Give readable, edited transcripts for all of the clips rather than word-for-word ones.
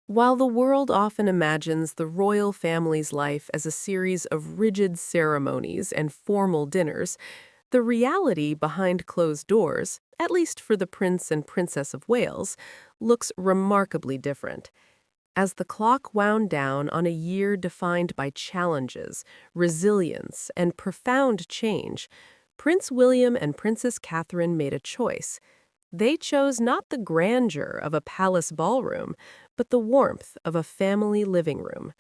While the world often imagines the royal family's life as a series of rigid ceremonies and formal dinners, the reality behind closed doors, at least for the Prince and Princess of Wales, looks remarkably different. As the clock wound down on a year defined by challenges, resilience, and profound change, Prince William and Princess Catherine made a choice. They chose not the grandeur of a palace ballroom, but the warmth of a family living room.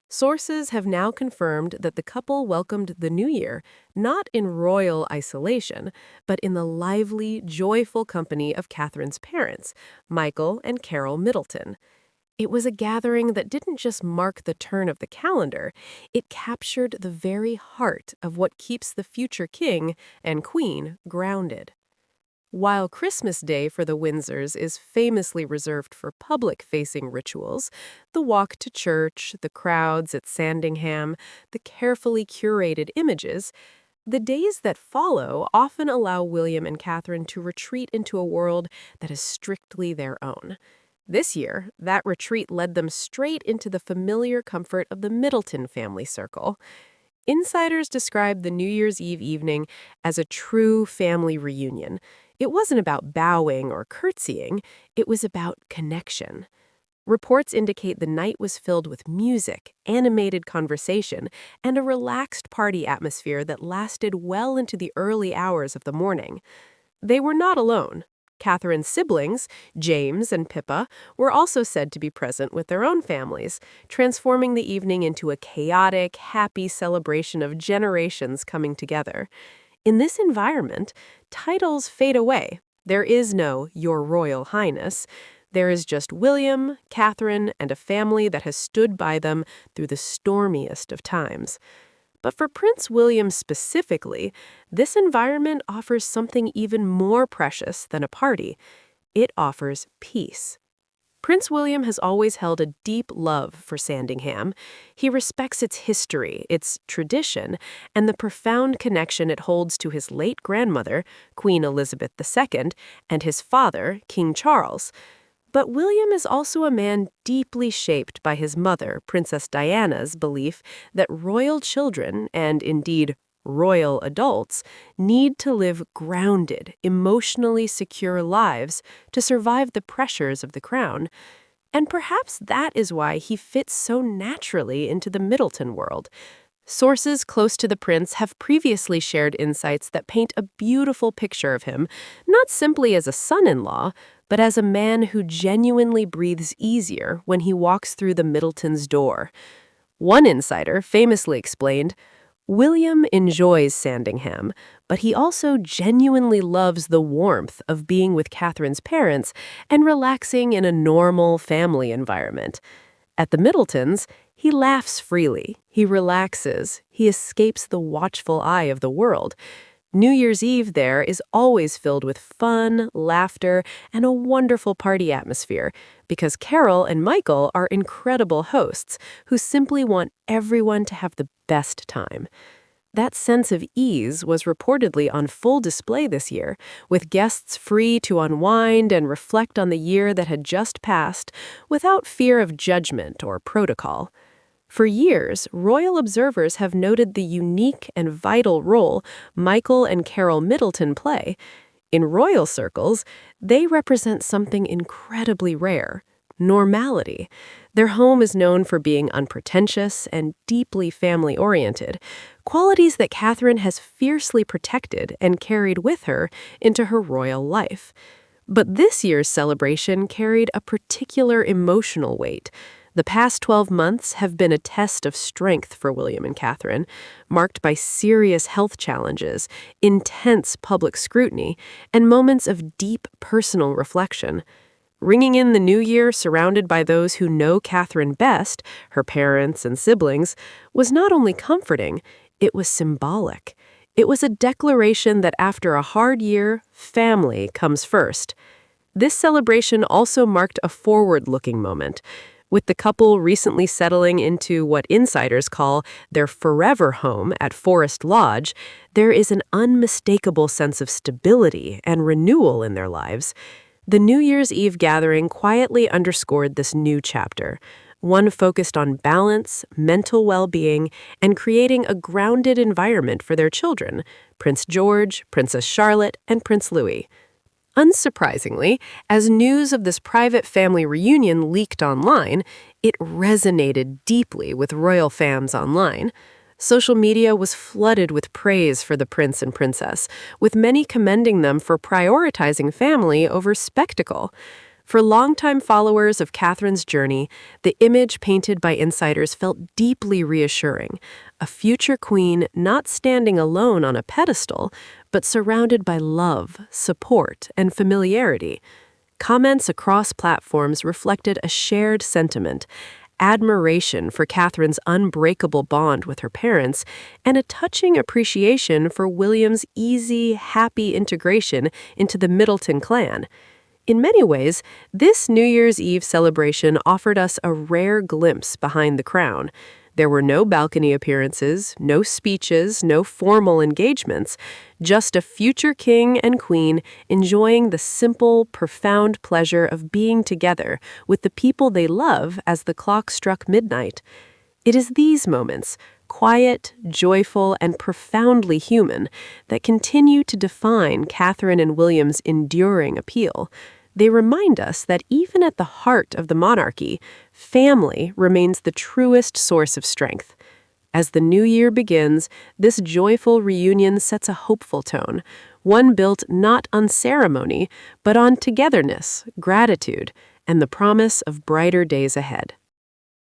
Sources have now confirmed that the couple welcomed the new year not in royal isolation, but in the lively, joyful company of Catherine's parents, Michael and Carole Middleton. It was a gathering that didn't just mark the turn of the calendar, it captured the very heart of what keeps the future king and queen grounded. While Christmas Day for the Windsors is famously reserved for public-facing rituals, the walk to church, the crowds at Sandringham, the carefully curated images, the days that follow often allow William and Catherine to retreat into a world that is strictly their own. This year, that retreat led them straight into the familiar comfort of the Middleton family circle. Insiders described the New Year's Eve evening as a true family reunion. It wasn't about bowing or curtsying, it was about connection. Reports indicate the night was filled with music, animated conversation, and a relaxed party atmosphere that lasted well into the early hours of the morning. They were not alone. Catherine's siblings, James and Pippa, were also said to be present with their own families, transforming the evening into a chaotic, happy celebration of generations coming together. In this environment, titles fade away. There is no Your Royal Highness. There is just William, Catherine, and a family that has stood by them through the stormiest of times. But for Prince William specifically, this environment offers something even more precious than a party. It offers peace. Prince William has always held a deep love for Sandringham. He respects its history, its tradition, and the profound connection it holds to his late grandmother, Queen Elizabeth II, and his father, King Charles. But William is also a man deeply shaped by his mother, Princess Diana's, belief that royal children, and indeed royal adults, need to live grounded, emotionally secure lives to survive the pressures of the crown. And perhaps that is why he fits so naturally into the Middleton world. Sources close to the prince have previously shared insights that paint a beautiful picture of him, not simply as a son-in-law, but as a man who genuinely breathes easier when he walks through the Middletons' door. One insider famously explained, William enjoys Sandringham, but he also genuinely loves the warmth of being with Catherine's parents and relaxing in a normal family environment. At the Middletons, he laughs freely, he relaxes, he escapes the watchful eye of the world. New Year's Eve there is always filled with fun, laughter, and a wonderful party atmosphere because Carole and Michael are incredible hosts who simply want everyone to have the best time. That sense of ease was reportedly on full display this year, with guests free to unwind and reflect on the year that had just passed without fear of judgment or protocol. For years, royal observers have noted the unique and vital role Michael and Carole Middleton play. In royal circles, they represent something incredibly rare: normality. Their home is known for being unpretentious and deeply family-oriented, qualities that Catherine has fiercely protected and carried with her into her royal life. But this year's celebration carried a particular emotional weight. The past 12 months have been a test of strength for William and Catherine, marked by serious health challenges, intense public scrutiny, and moments of deep personal reflection. Ringing in the new year surrounded by those who know Catherine best, her parents and siblings, was not only comforting, it was symbolic. It was a declaration that after a hard year, family comes first. This celebration also marked a forward-looking moment, with the couple recently settling into what insiders call their forever home at Forest Lodge. There is an unmistakable sense of stability and renewal in their lives. The New Year's Eve gathering quietly underscored this new chapter, one focused on balance, mental well-being, and creating a grounded environment for their children, Prince George, Princess Charlotte, and Prince Louis. Unsurprisingly, as news of this private family reunion leaked online, it resonated deeply with royal fams online. Social media was flooded with praise for the prince and princess, with many commending them for prioritizing family over spectacle. For longtime followers of Catherine's journey, the image painted by insiders felt deeply reassuring. A future queen not standing alone on a pedestal, but surrounded by love, support, and familiarity. Comments across platforms reflected a shared sentiment, admiration for Catherine's unbreakable bond with her parents, and a touching appreciation for William's easy, happy integration into the Middleton clan. In many ways, this New Year's Eve celebration offered us a rare glimpse behind the crown. There were no balcony appearances, no speeches, no formal engagements, just a future king and queen enjoying the simple, profound pleasure of being together with the people they love as the clock struck midnight. It is these moments, quiet, joyful, and profoundly human, that continue to define Catherine and William's enduring appeal. They remind us that even at the heart of the monarchy, family remains the truest source of strength. As the new year begins, this joyful reunion sets a hopeful tone, one built not on ceremony, but on togetherness, gratitude, and the promise of brighter days ahead.